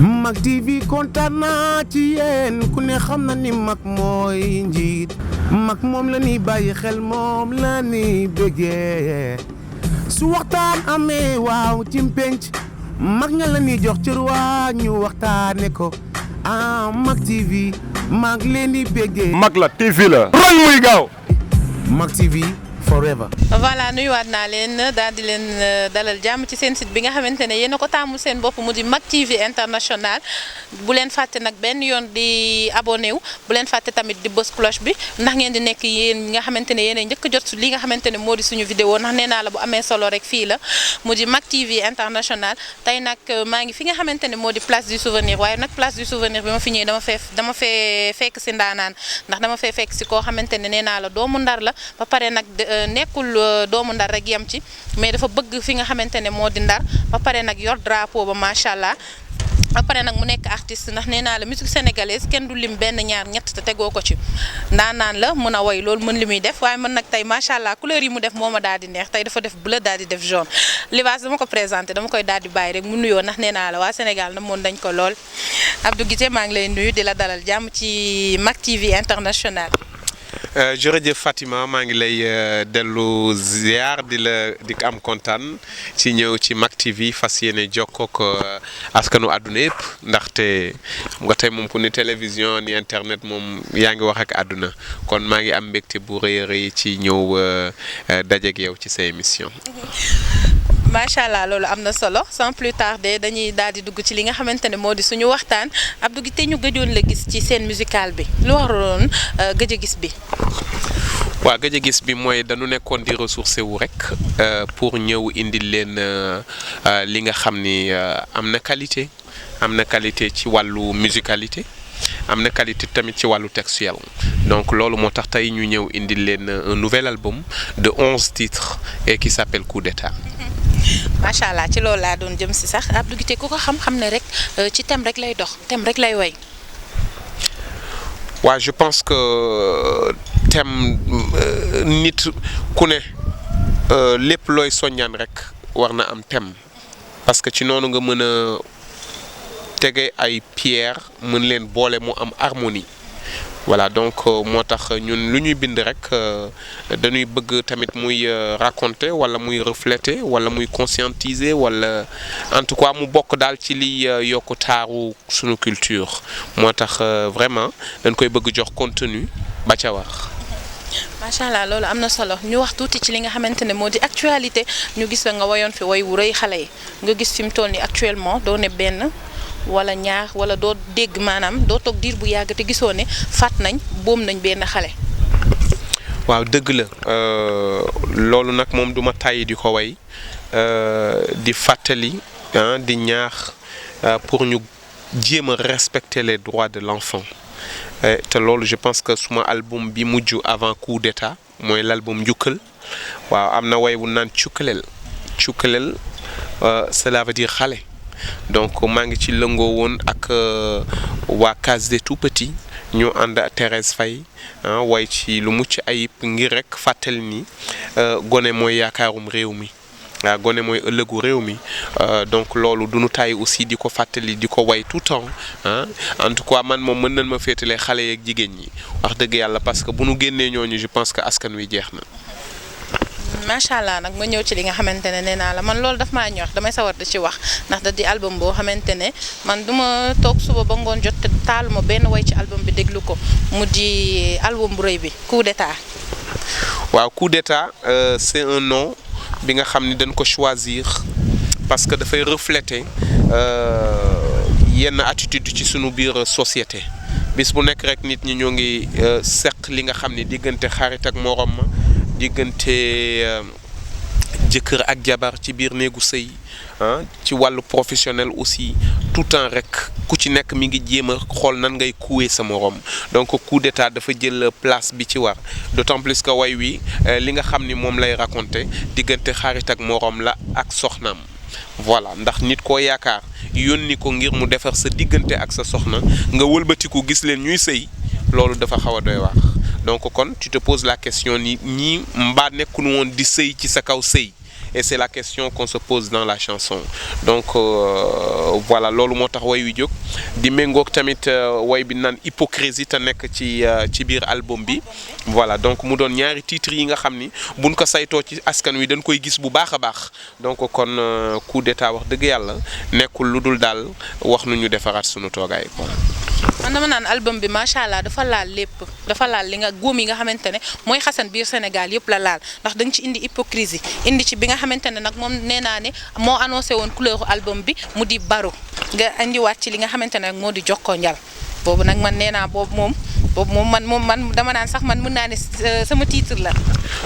Mak TV kontaan naa ci yéen ku ne xam na ni Mak mooy njiit Mak moom la ni bàyyi xel moom la ni bëggee su waxtaan amee waaw ci penc Mak ña la ni jox cër waa ñu waxtaane ko Mak TV Mak leen di bëggee. Mak la TV la. roñ muy gaaw. Mak TV forever. voilà nuyuwaat naa leen daal di leen dalal jàmm ci seen site bi nga xamante ne yéen a ko taamu seen bopp mu di Mak TV international bu leen fàtte nag benn yoon di abonné wu bu leen fàtte tamit di bës cloche bi ndax ngeen di nekk yéen nga xamante ne yéen a njëkk jot li nga xamante ne moo di suñu vidéo ndax nee naa la bu amee solo rek fii la mu di Mak TV international tey nag maa ngi fi nga xamante ne moo di place du souvenir waaye nag place du souvenir bi ma fi ñëwee dama fee fekk si ndaanaan ndax dama fee fekk si koo xamante ne nee naa la doomu Ndar la ba pare nag nekkul doomu Ndar rek yem ci mais dafa bëgg fi nga xamante ne moo di Ndar ba pare nag yor drapeau ba macha allah ba pare nag mu nekk artiste ndax nee naa la musique sénégalaise kenn du lim benn ñaar ñett te tegoo ko ci ndaanaan la mën a woy loolu mën li muy def waaye man nag tey macha allah couleur yi mu def moo ma daal di neex tey dafa def bleu daal di def jaune Libaas dama ko présenté dama koy daal di bàyyi rek mu nuyoo ndax nee naa la waa Sénégal na moon dañ ko lool Abdou Guité maa ngi lay nuyu di la dalal jàmm ci Mak TV international. jërëjëf Fatima maa ngi lay dellu ziar di am kontaan ci ñëw ci Mak TV fas yéene jokkook askanu àdduna yëpp ndaxte nga tey moom ku ni télévision ni internet moom yaa ngi wax ak àdduna kon maa ngi am mbégte bu rëy a rëy ci ñëw dajeeg yow ci sa émission. macha allah loolu am na solo sans plus tarder dañuy daal di dugg ci li nga xamante ne moo di suñu waxtaan Abdou Guité ñu gëjoon la gis ci scène musicale bi lu waroon gëj a gis bi. waaw gëj a gis bi mooy dañu nekkoon di ressourcé wu rek pour ñëw indil leen li nga xam ni am na qualité ci wàllu musicalité am na qualité tamit ci wàllu textuel donc loolu moo tax tey ñu ñëw indil leen un nouvel album de 11 titres et qui s'appelle Coup d'État. macha allah ci loolu laa doon jëm si sax Abdou Guité ku ko xam ne rek ci thème rek lay dox thème rek lay woy. waaw je pense que thème nit ku ne lépp looy soññaan rek war na am thème parce que ci noonu nga mën a tege ay pierre mën leen boole mu am harmonie. voilà donc moo tax ñun lu ñuy bind rek dañuy bëgg tamit muy raconter wala muy refléter wala muy conscientiser wala en tout cas mu bokk daal ci liy yokk taaru sunu culture moo tax vraiment dañ koy bëgg jox contenu ba ca wax. macha allah loolu am na solo ñu wax tuuti ci li nga xamante ne moo di actualité ñu gis la nga woyoon fi woy wu rëy xale yi nga gis fi mu toll nii actuellement doo ne benn. wala ñaar wala doo dégg maanaam doo toog diir bu yàgg te gisoo ne faat nañ boom nañ benn xale. waaw dëgg la loolu nag moom duma tàyyi di ko way di fàttali di ñaax pour ñu jéem a respecter les droits de l'enfant te loolu je pense que suma album bi mujj avant Coup d'État mooy l'album Njukkal waaw am na way wu naan cukkaleel cela veut dire xale. donc maa ngi ci lëngoo woon ak waa Case des Tout-Petits ñu ànd Thérèse Faye way ci lu mucc ayib ngir rek fàttali ni gone mooy yaakaarum réew mi waaw gone mooy ëllëgu réew mi donc loolu du nu tàyyi aussi di ko fàttali di ko way tout temps en tout cas man moom mën nañ ma féetale xale yeeg jigéen ñi wax dëgg yàlla parce que bu nu génnee ñooñu je pense que askan wi jeex na. macha allah nag ma ñëw ci li nga xamante ne nee naa la man loolu daf maa ñor damay sawar di ci wax ndax da di album boo xamante ne man duma toog suba ba ngoon jot te taaluma benn way ci album bi déglu ko mu di album bu rëy bi Coup d'État. waaw Coup d'État c'est un nom bi nga xam ni dañ ko choisir parce que dafay refléter yenn attitude ci sunu biir société bis bu nekk rek nit ñi ñoo ngi seq li nga xam ni diggante xarit ak morom ma diggante jëkkër ak jabar ci biir néegu sëy ci wàllu professionnel aussi tout temps rek ku ci nekk mi ngi jéem a xool nan ngay kuwee sa morom donc Coup d'État dafa jël place bi ci war d'autant plus que way wi li nga xam ni moom lay raconter diggante xarit ak morom la ak soxnaam voilà ndax nit koo yaakaar yónni ko ngir mu defar sa diggante ak sa soxna nga wëlbatiku gis leen ñuy sëy loolu dafa xaw a doy waar donc kon tu te poses la question ni ñii mbaa nekkunu woon di sëy ci sa kaw sëy et c'est la question qu'on se pose dans la chanson donc voilà loolu moo tax way wi jóg di méngoog tamit way bi naan hypocrisie te nekk ci biir album bi voilà donc mu doon ñaari titres yi nga xam ni buñ ko saytoo ci askan wi dañ koy gis bu baax a baax donc kon coup d'état wax dëgg yàlla nekkul lu dul daal wax nu ñu defaraat sunu toogaay quoi. man dama naan album bi macha allah dafa laal lépp dafa laal li nga góom yi nga xamante ne mooy xasan biir Sénégal yëpp la laal ndax da nga ci indi hypocrisie indi ci bi nga xamante ne nag moom nee naa ne moo annoncé woon couleur album bi mu di baro nga indiwaat ci li nga xamante ne nag moo di jokkoo njal boobu nag man nee naa boobu moom man dama naan sax man mën naa ne sama titre la.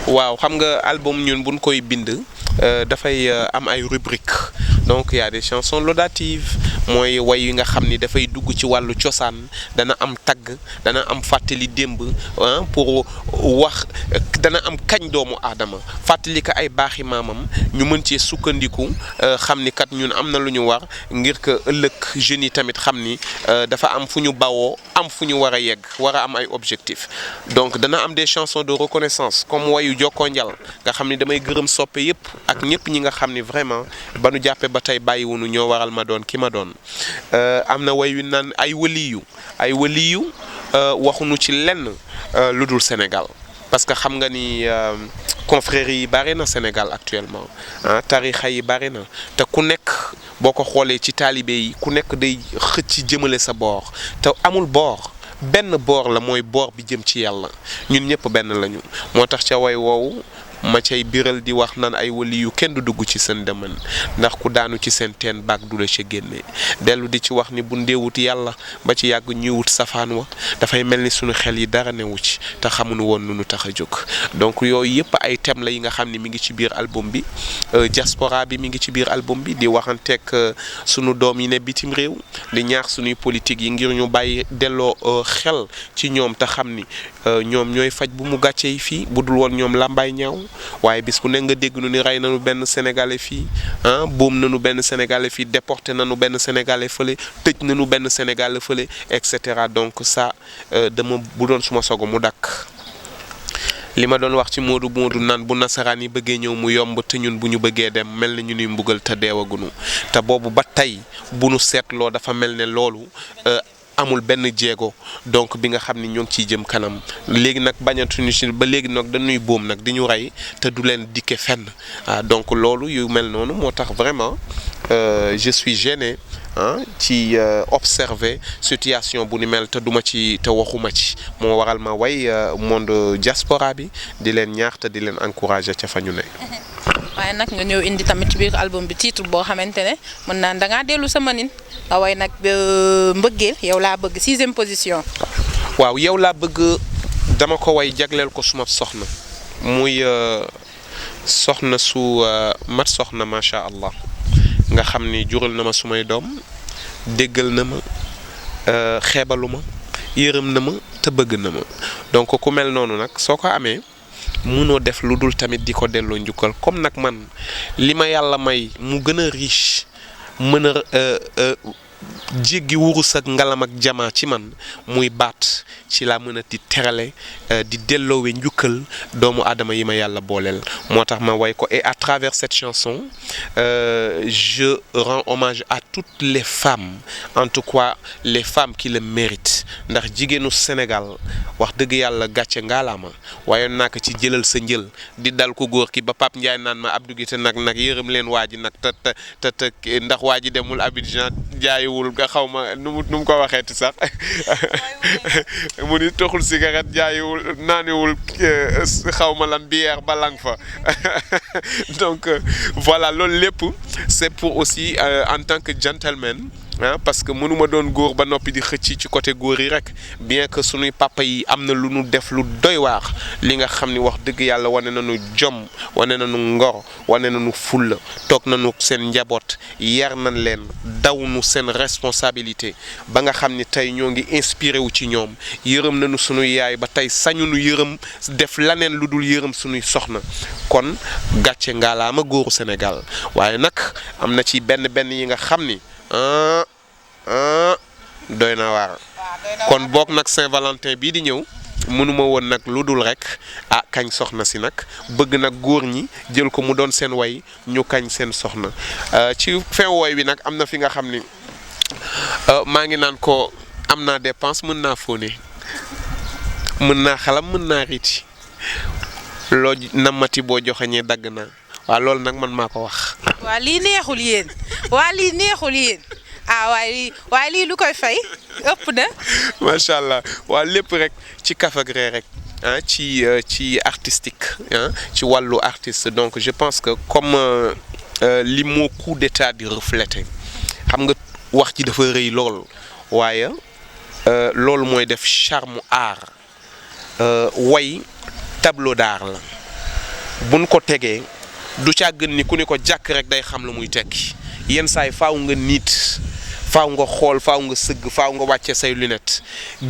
waaw xam nga album ñun buñ koy bind dafay am ay rubrique donc y a des chansons laudatives mooy way yi nga xam ni dafay dugg ci wàllu cosaan dana am tagg dana am fàttali démb pour wax dana am kañ doomu aadama fàttali ko ay baaxi maamam ñu mën cee sukkandiku xam ni kat ñun am na lu ñu war ngir que ëllëg jeunes yi tamit xam ni dafa am fu ñu bawoo am fu ñu war a yegg war a am ay objectifs donc dana am des chansons de reconnaissance comme wayu jokkoo njal nga xam ni damay gërëm soppe yëpp ak ñëpp ñi nga xam ni vraiment ba nu jàppee ba tey bàyyiwunu ñoo waral ma doon ki ma doon am na way yu naan ay waliyu waxuñu ci lenn lu dul Sénégal parce que xam nga ni confréries yi bari na Sénégal actuellement tarixa yi bari na te ku nekk boo ko xoolee ci taalibe yi ku nekk day xëcc jëmale sa boor te amul boor benn boor la mooy boor bi jëm ci yàlla ñun ñëpp benn lañu moo tax ca way woowu ma cay biral di wax naan ay wali yu kenn du dugg ci seen deman ndax ku daanu ci seen teen baag du la ca génne dellu di ci wax ni bu ndeewut yàlla ba ci yàgg ñuy wut safaan wa dafay mel ni suñu xel yi dara newu ci te xamuñu woon nu nu tax a jóg donc yooyu yëpp ay thème la yi nga xam ne mi ngi ci biir album bi diaspora bi mi ngi ci biir album bi di waxanteeg sunu doom yi ne bitim réew di ñaax suñuy politique yi ngir ñu bàyyi delloo xel ci ñoom te xam ni ñoom ñooy faj bu mu gàcce yi fii bu dul woon ñoom làmbaay ñaaw waaye bis bu ne nga dégg nu ni rey nañu benn sénégalais fii boom nañu benn sénégalais fii déporté nañu benn sénégalais fële tëj nañu benn sénégalais fële et cetera donc ça dama bu doon suma sogo mu dakk li ma doon wax ci Moodu naan bu nasaraan yi bëggee ñëw mu yomb te ñun bu ñu bëggee dem mel na ñu nuy mbugal te deewagunu te boobu ba tey bu nu seetloo dafa mel ne loolu amul benn jéego donc bi nga xam ni ñoo ngi ciy jëm kanam léegi nag bañatuñu ci ba léegi nag dañuy boom nag di ñu rey te du leen dikke fenn donc loolu yu mel noonu moo tax vraiment je suis gêné ci observer situation bu ni mel te duma ci te waxuma ci moo waral ma way monde diaspora bi di leen ñaax te di leen encourager ca fa ñu ne. waaye nag nga ñëw indi tamit ci biir album bi titre boo xamante ne mën naa dangaa dellu sama nin nga way nag mbëggeel yow laa bëgg 6e position. waaw yow laa bëgg dama ko way jagleel ko suma soxna muy soxna su mat soxna macha allah nga xam ni jural na ma sumay doom déggal na ma xeebalu ma yërëm na ma te bëgg na ma donc ku mel noonu nag soo ko amee. mënoo def lu dul tamit di ko delloo njukkal comme nag man li ma yàlla may mu gën a riche mën a jéggi wurus ak ngalam ak jamaa ci man muy baat ci laa mën a di terale di delloowe njukkal doomu aadama yi ma yàlla booleel moo tax ma way ko et à travers cette chanson je rends hommage à toutes les femmes en tout cas les femmes qui le méritent ndax jigéenu Sénégal wax dëgg yàlla gàcce ngaalaama waaye naa ko ci jëlal sa njël di dal ko góor ki ba Pape Ndiaye naan ma Abdou Guité nag yërëm leen waa ji nag te ndax waa ji demul Abidjan jaayiwul nga xaw ma nu mu ko waxeeti sax mu ni toxul cigarette jaayiwul naaniwul xaw ma lan bière ba lang fa donc voilà loolu lépp c'est pour aussi en tant que gentleman parce que mënuma doon góor ba noppi di xëcc ci côté góor yi rek bien que sunuy papa yi am na lu nu def lu doy waar li nga xam ni wax dëgg yàlla wane nañu jom wane nañu ngor wane nañu fulla toog nañu seen njaboot yar nañ leen daw nu seen responsabilité ba nga xam ni tey ñoo ngi inspiré wu ci ñoom yërëm nañu sunuy yaay ba tey sañunu yërëm def laneen lu dul yërëm sunuy soxna kon gàcce ngaalaama góoru Sénégal waaye nag am na ci benn yi nga xam ni doy na waar kon boog nag Saint-Valentin bii di ñëw mënuma woon nag lu dul rek kañ soxna si nag bëgg nag góor ñi jël ko mu doon seen way ñu kañ seen soxna ci fin wooy wi nag am na fi nga xam ni maa ngi naan ko am naa dépense mën naa fóone mën naa xalam mën naa riiti loo namati boo joxeñee dagg naa waaw loolu nag man maa ko wax. waa lii neexul yéen waaye lii lu koy fay ëpp na. macha allah waa lépp rek ci kafagre rek ci artistique ci wàllu artiste donc je pense que comme li moo coup d'état di refléter xam nga wax ci dafa rëy lool waaye loolu mooy def charme art way tableau d'art la buñ ko tegee du caa gën ni ku ne ko jàkk rek day xam lu muy tekki yenn saay faaw nga niit faaw nga xool faaw nga sëgg faaw nga wàcce say lunettes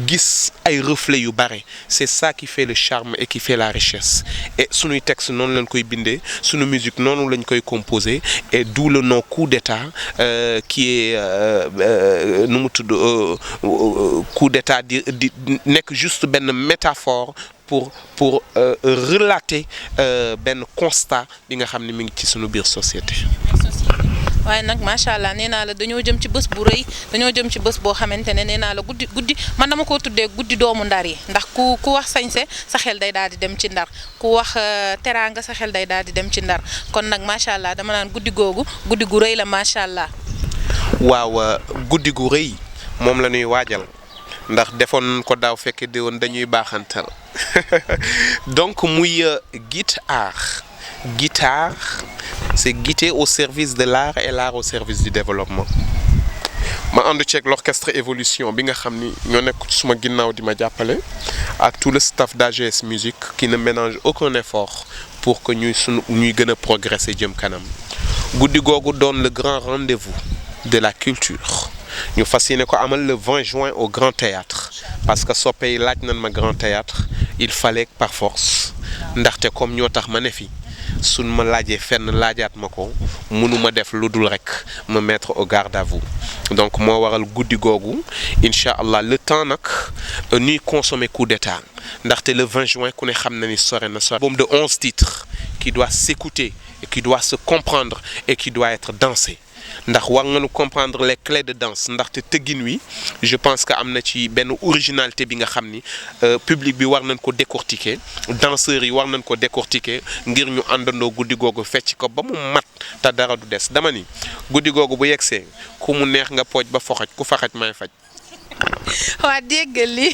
gis ay reflets yu bare c'est ça qui fait le charme et qui fait la richesse et sunuy texte noonu lañ koy bindee sunu musique noonu lañ koy composer et d'où le nom coup d'état qui est nu mu tudd coup d'état di nekk juste benn métaphore pour relater benn constat bi nga xam ne mi ngi ci sunu biir société. waaye nag macha allah nee naa la dañoo jëm ci bés bu rëy dañoo jëm ci bés boo xamante ne nee naa la guddi man dama koo tuddee guddi doomu ndar yi ndax ku wax sañse sa xel day daal di dem ci ndar ku wax teraanga sa xel day daal di dem ci ndar kon nag macha allah dama naan guddi googu guddi gu rëy la macha allah. waaw guddi gu rëy moom la ñuy waajal ndax defoon ko daaw fekke déwoon dañuy baaxantal donc muy guitare c'est guider au service de l'art et l'art au service du développement ma ànd ceeg l'orchestre évolution bi nga xam ni ñoo nekk ci suma ginnaaw di ma jàppale ak tout le staff d'AGS Musique qui ne ménage aucun effort pour que ñuy gën a progresser jëm kanam guddi googu doon le grand rendez-vous de la culture ñu fas yéene ko amal le 20 juin au Grand Théâtre parce que soppe yi laaj nañ ma Grand Théâtre il fallait par force ndaxte comme ñoo tax ma ne fi suñ ma laajee fenn laajaat ma ko mënuma def lu dul rek me mettre au garde à vous donc moo waral guddi googu incha allah le temps nag ñuy consommer coup d'état ndaxte le 20 juin ku ne xam na ni sore na sore. Album de 11 titres qui doit s'écouter et qui doit se comprendre et qui doit être dansé ndax war nga nu comprendre les clés de danse ndaxte tëggin wi je pense que am na ci benn originalité bi nga xam ni public bi war nañ ko décortiquer danseurs yi war nañ ko décortiquer ngir ñu àndandoo guddi googu fecc ko ba mu mat te dara du des dama ni guddi googu bu yegsee ku mu neex nga pooj ba foxaj ku faxaj may faj. waa déggal li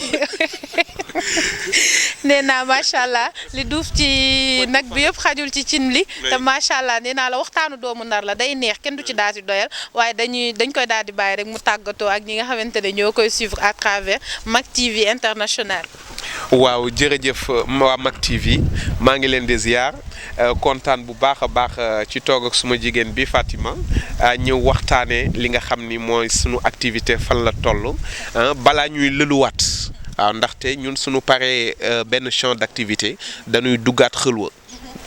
nee naa macha allah li duuf ci nag bi yëpp xajul ci cin li te macha allah nee naa la waxtaanu doomu ndar la day neex kenn du ci daal di doyal waaye dañ koy daal di bàyyi rek mu tàggatoo ak ñi nga xamante ne ñoo koy suivre à travers Mak TV International. waaw jërëjëf waa Mak TV maa ngi leen di ziar kontaan bu baax a baax ci toog ak suma jigéen bi Fatima ñëw waxtaanee li nga xam ni mooy sunu activité fan la toll balaa ñuy lëluwaat waaw ndaxte ñun sunu paree benn champ d'activité dañuy duggaat xëlwa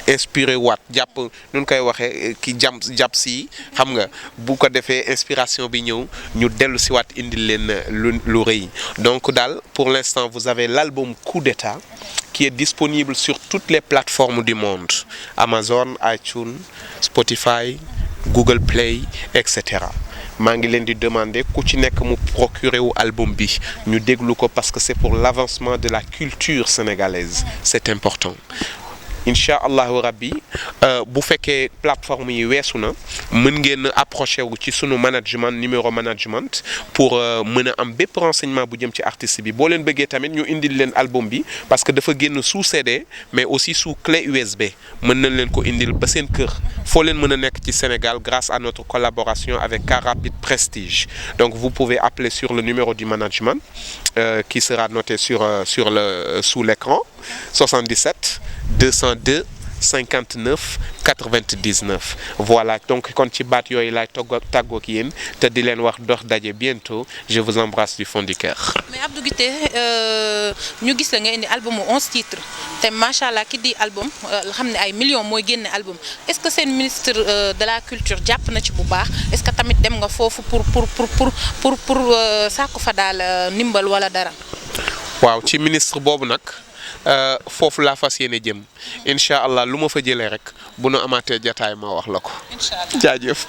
inspiré waat jàpp nun koy waxee ki jàpp si xam nga bu ko defee inspiration bi ñëw ñu dellu si waat indi leen lu rëy donc daal pour l'instant vous avez l'album Coup d'état qui est disponible sur toutes les plateformes du monde Amazon, iTunes, Spotify, Google Play etc. maa ngi leen di demander ku ci nekk mu procurer wu album bi ñu déglu ko parce que c'est pour l'avancement de la culture sénégalaise c'est important. incha allahu rabbi bu fekkee plateforme yi weesu na mën ngeen approché wu ci sunu management numéro management pour mën a am bépp renseignement bu jëm ci artiste bi boo leen bëggee tamit ñu indil leen album bi parce que dafa génn sous CD mais aussi sous clé USB mën nañ leen ko indil ba seen kër foo leen mën a nekk ci Sénégal grâce à notre collaboration avec Car Rapide Prestige donc vous pouvez appeler sur le numéro du management qui sera noté sous l'écran 77 202 59 99 voilà donc kon ci baat yooyu laay tàggoo ak yéen te di leen wax dox daje bientôt je vous embrasse du fond du cœur. mais Abdou Guité ñu gis la nga indi album 11 titres te macha allah ki di album xam ne ay millions mooy génne album est-ce que seen ministre de la culture jàpp na ci bu baax est-ce que tamit dem nga foofu pour sàkku fa daal ndimbal wala dara. waaw ci ministre boobu nag foofu laa fas yéene jëm incha allah lu ma fa jëlee rek bu nu amaatee jataay ma wax la ko. incha allah jaajëf.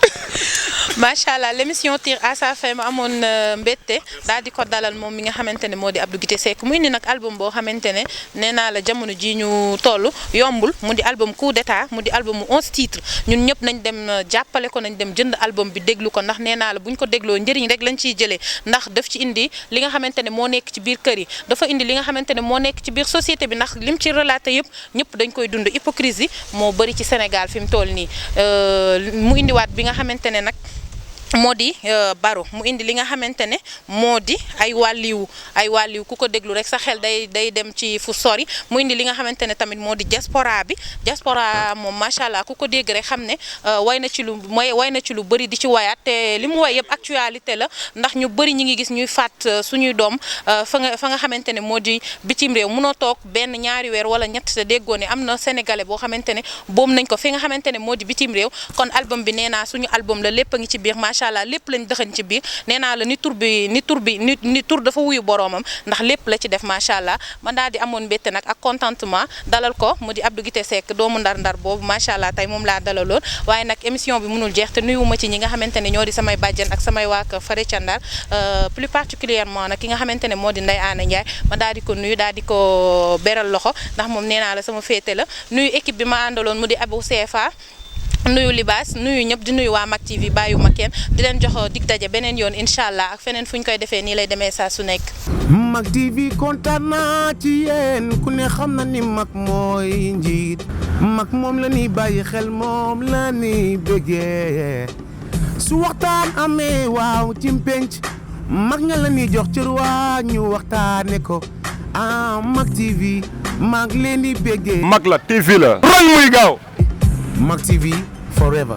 macha allah l'émission tire à sa fin ma amoon mbette daal di ko dalal moom mi nga xamante ne moo di Abdou Guité Seck muy ni nag album boo xamante ne nee naa la jamono ji ñu toll yombul mu di album coup d'état mu di album mu 11 titres ñun ñëpp nañ dem jàppale ko nañ dem jënd album bi déglu ko ndax nee naa la buñ ko dégloo njëriñ rek lañ ciy jëlee ndax daf ci indi li nga xamante ne moo nekk ci biir kër yi dafa indi li nga xamante ne moo nekk ci biir société bi ndax lim ci relaté yëpp ñëpp dañ koy dund hypocrisie moo bëri ci Sénégal fi mu toll nii mu indiwaat bi nga xamante ne nag moo di baro mu indi li nga xamante ne moo di ay wàlliw ku ko déglu rek sa xel day dem ci fu sori mu indi li nga xamante ne tamit moo di diaspora moom macha allah ku ko dégg rek xam ne way na ci lu bëri di ci wayaat te li mu way yëpp actualité la ndax ñu bëri ñi ngi gis ñuy faat suñuy doom fa nga xamante ne moo di bitim réew munoo toog benn ñaari weer wala ñett te déggoo ne am na sénégalais boo xamante ne boom nañ ko fi nga xamante ne moo di bitim réew kon album bi nee naa suñu album la lépp a ngi ci biir macha allah lépp lañ dëxañ ci biir nee naa la ni tur dafa wuyu boroomam ndax lépp la ci def macha allah man daal di amoon mbégte nag ak contentement dalal ko mu di Abdou Guité Seck doomu ndar-ndar boobu macha allah tey moom laa dalaloon waaye nag émission bi mënul jeex te nuyuwuma ci ñi nga xamante ne ñoo di samay bàjjen ak samay waa kër fare ca Ndar plus particulièrement nag ki nga xamante ne moo di Ndeye Anna Ndiaye ma daal di ko nuyu daal di ko beral loxo ndax moom nee naa la sama féete la nuyu équipe bi ma àndaloon mu di Abou CFA nuyu Libaas nuyu ñëpp di nuyu waa Mak TV bàyyiwuma kenn di leen jox dig daje beneen yoon incha allah ak feneen fu ñu koy defee nii lay demee saa su nekk. Mak TV kontaan naa ci yéen ku ne xam na ni Mak mooy njiit Mak moom la ni bàyyi xel moom la ni bëggee su waxtaan amee waaw ci penc Mak nga la ni jox cër waa ñu waxtaane ko Mak TV Mak leen di bëggee. Mak la TV la. roñ muy gaaw. Mak TV forever.